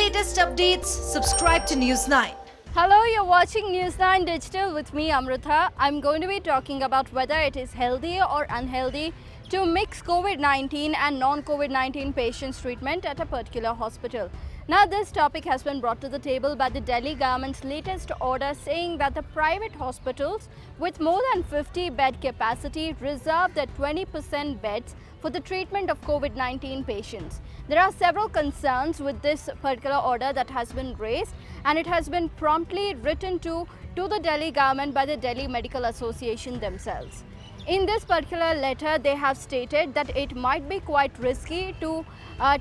latest updates, subscribe to News 9. Hello, you're watching News 9 Digital with me, Amrita. I'm going to be talking about whether it is healthy or unhealthy to mix COVID-19 and non-COVID-19 patients' treatment at a particular hospital. Now, this topic has been brought to the table by the Delhi government's latest order saying that the private hospitals with more than 50 bed capacity reserve their 20% beds for the treatment of COVID-19 patients. There are several concerns with this particular order that has been raised, and it has been promptly written to the Delhi government by the Delhi Medical Association themselves. In this particular letter, they have stated that it might be quite risky to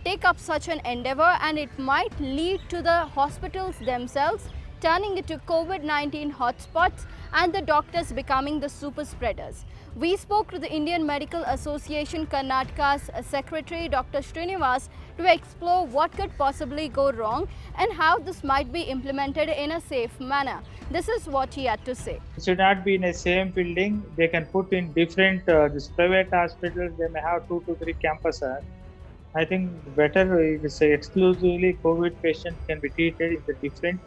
take up such an endeavor, and it might lead to the hospitals themselves turning into COVID-19 hotspots and the doctors becoming the super spreaders. We spoke to the Indian Medical Association Karnataka's Secretary Dr. Srinivas to explore what could possibly go wrong and how this might be implemented in a safe manner. This is what he had to say. It should not be in the same building. They can put in different this private hospitals. They may have 2 to 3 campuses. I think better is exclusively COVID patients can be treated in the different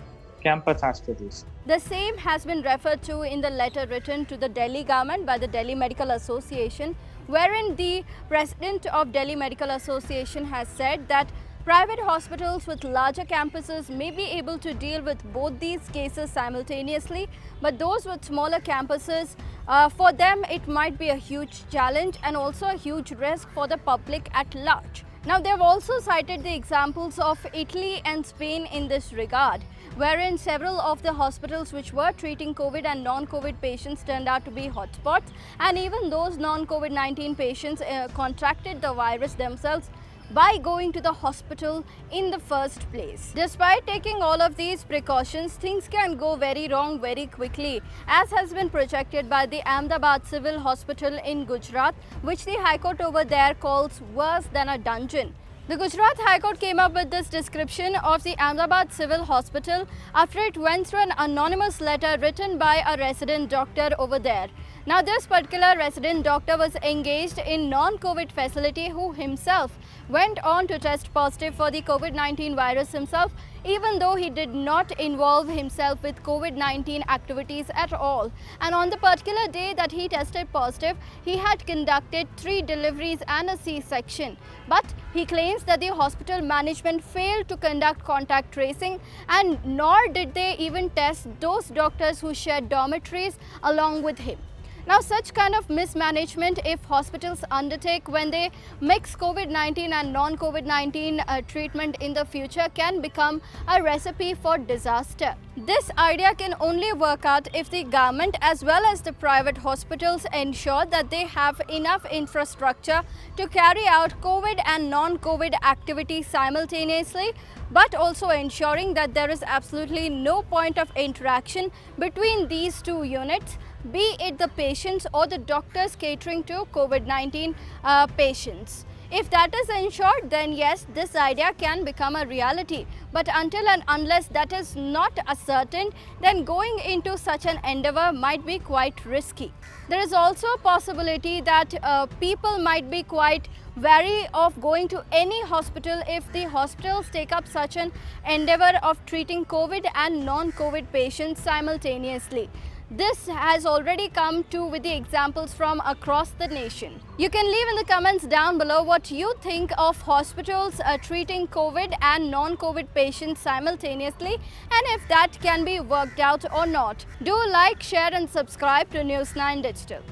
campus hospitals. The same has been referred to in the letter written to the Delhi government by the Delhi Medical Association, wherein the president of Delhi Medical Association has said that private hospitals with larger campuses may be able to deal with both these cases simultaneously, but those with smaller campuses, for them it might be a huge challenge and also a huge risk for the public at large. Now, they have also cited the examples of Italy and Spain in this regard, wherein several of the hospitals which were treating COVID and non-COVID patients turned out to be hotspots, and even those non-COVID-19 patients contracted the virus themselves by going to the hospital in the first place. Despite taking all of these precautions, things can go very wrong very quickly, as has been projected by the Ahmedabad Civil Hospital in Gujarat, which the High Court over there calls worse than a dungeon. The Gujarat High Court came up with this description of the Ahmedabad Civil Hospital after it went through an anonymous letter written by a resident doctor over there. Now, this particular resident doctor was engaged in non-COVID facility who himself went on to test positive for the COVID-19 virus himself, even though he did not involve himself with COVID-19 activities at all. And on the particular day that he tested positive, he had conducted 3 deliveries and a C-section. But he claims that the hospital management failed to conduct contact tracing, and nor did they even test those doctors who shared dormitories along with him. Now, such kind of mismanagement, if hospitals undertake when they mix COVID-19 and non-COVID-19 treatment in the future, can become a recipe for disaster. This idea can only work out if the government as well as the private hospitals ensure that they have enough infrastructure to carry out COVID and non-COVID activities simultaneously, but also ensuring that there is absolutely no point of interaction between these 2 units, be it the patients or the doctors catering to COVID-19 patients. If that is ensured, then yes, this idea can become a reality. But until and unless that is not ascertained, then going into such an endeavor might be quite risky. There is also a possibility that people might be quite wary of going to any hospital if the hospitals take up such an endeavor of treating COVID and non-COVID patients simultaneously. This has already come to with the examples from across the nation. You can leave in the comments down below what you think of hospitals treating COVID and non-COVID patients simultaneously, and if that can be worked out or not. Do like, share and subscribe to News 9 Digital.